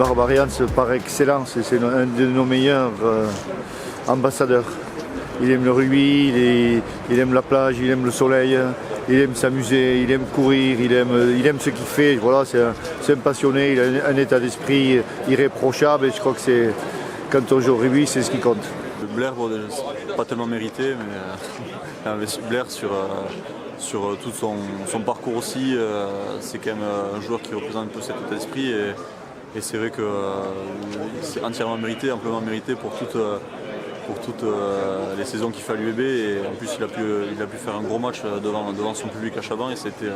Barbarians par excellence, c'est un de nos meilleurs ambassadeurs. Il aime le rugby, il aime la plage, il aime le soleil, il aime s'amuser, il aime courir, il aime ce qu'il fait. Voilà, c'est un passionné, il a un état d'esprit irréprochable et je crois que quand on joue au rugby, c'est ce qui compte. Blair, bon, pas tellement mérité, mais Blair sur tout son parcours aussi, c'est quand même un joueur qui représente un peu cet état d'esprit et c'est vrai que c'est entièrement mérité, amplement mérité pour toutes les saisons qu'il fait à l'UBB et en plus il a pu faire un gros match devant son public à Chaban et c'était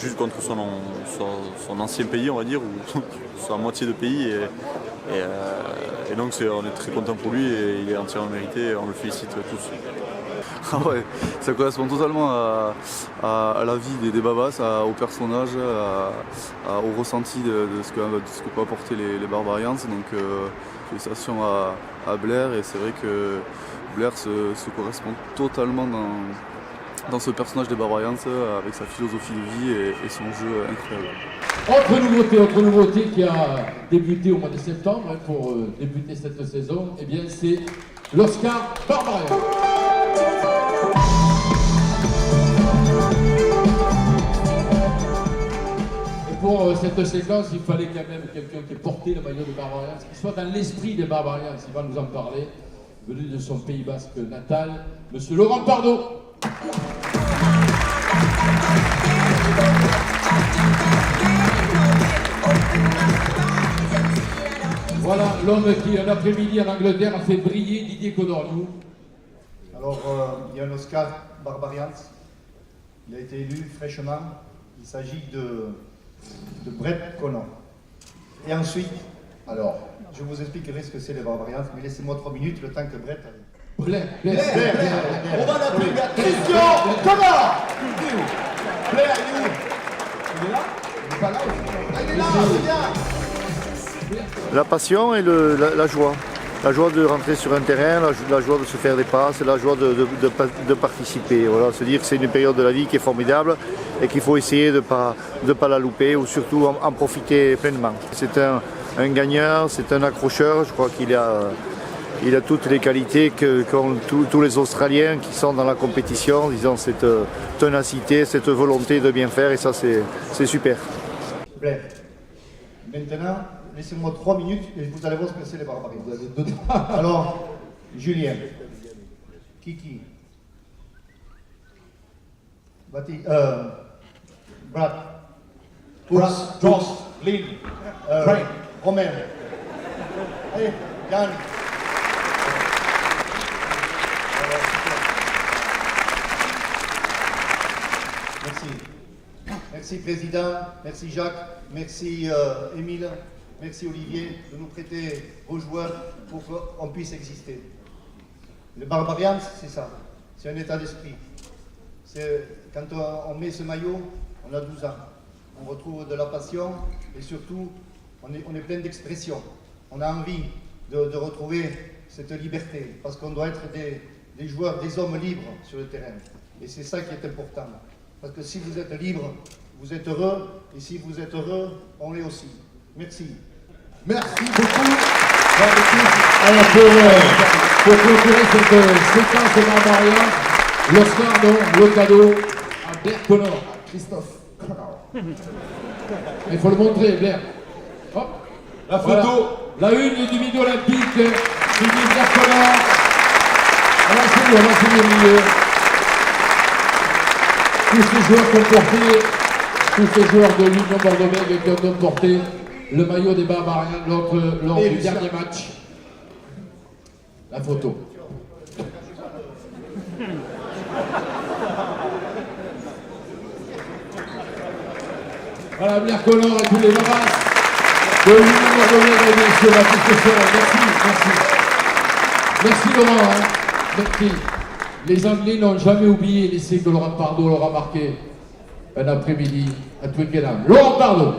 juste contre son ancien pays, on va dire, ou sa moitié de pays et donc on est très content pour lui et il est entièrement mérité et on le félicite tous. Ah ouais, ça correspond totalement à la vie des Babas, au personnage, au ressenti de ce que peuvent apporter les Barbarians. Donc félicitations à Blair et c'est vrai que Blair se correspond totalement dans ce personnage des Barbarians avec sa philosophie de vie et son jeu incroyable. Autre nouveauté qui a débuté au mois de septembre pour débuter cette saison, eh bien c'est l'Oscar Barbarian. Pour cette séquence, il fallait quand même quelqu'un qui ait porté le maillot des Barbarians, qui soit dans l'esprit des Barbarians, il va nous en parler, venu de son Pays Basque natal, Monsieur Laurent Pardo. Voilà l'homme qui, un après-midi en Angleterre, a fait briller Didier Codorniou. Alors, il y a un Oscar Barbarians, il a été élu fraîchement, il s'agit de Brett Connor. Et ensuite, alors, je vous expliquerai ce que c'est les Barbarians, mais laissez-moi 3 minutes, le temps que Brett arrive. Blair. On va l'appeler Christian Connor. Blair, il est où? Il est là? Il est pas là? Il est là, c'est bien. La passion et la joie. La joie de rentrer sur un terrain, la joie de se faire des passes, la joie de participer. Voilà, se dire que c'est une période de la vie qui est formidable et qu'il faut essayer de pas la louper ou surtout en profiter pleinement. C'est un gagneur, c'est un accrocheur, je crois qu'il a toutes les qualités qu'ont tous les Australiens qui sont dans la compétition, disons cette ténacité, cette volonté de bien faire et ça c'est super. Blair, maintenant, laissez-moi 3 minutes et vous allez voir ce que c'est les Barbarians. Alors, Julien, Kiki, Brad, Josh, Lynn, Romain. Allez, Yann. Merci. Merci Président, merci Jacques, merci Émile, merci Olivier de nous prêter vos joueurs pour qu'on puisse exister. Les Barbarians, c'est ça, c'est un état d'esprit. Quand on met ce maillot, on a 12 ans. On retrouve de la passion et surtout, on est plein d'expression. On a envie de retrouver cette liberté parce qu'on doit être des joueurs, des hommes libres sur le terrain. Et c'est ça qui est important. Parce que si vous êtes libre, vous êtes heureux. Et si vous êtes heureux, on l'est aussi. Merci. Merci beaucoup. Alors pour clôturer cette séquence de Barbarians, l'Oscar, donc, le cadeau à Blair Connor, Christophe Connor. Il faut le montrer, Blair. Hop. La photo. Voilà. La une du midi olympique, signé Blair Connor. On va essayer au milieu. Tous ces joueurs qui ont porté, tous ces joueurs de l'Union Bordeaux-Bègles qui ont porté le maillot des Barbarians lors du dernier match. La photo. Voilà, Blair Connor et tous les Babas de l'Union Bordeaux-Bègles, bien sûr, la discussion. Merci Laurent, hein. Merci. Les Anglais n'ont jamais oublié l'essai que Laurent Pardo leur a marqué un après-midi à Twickenham. Laurent Pardo.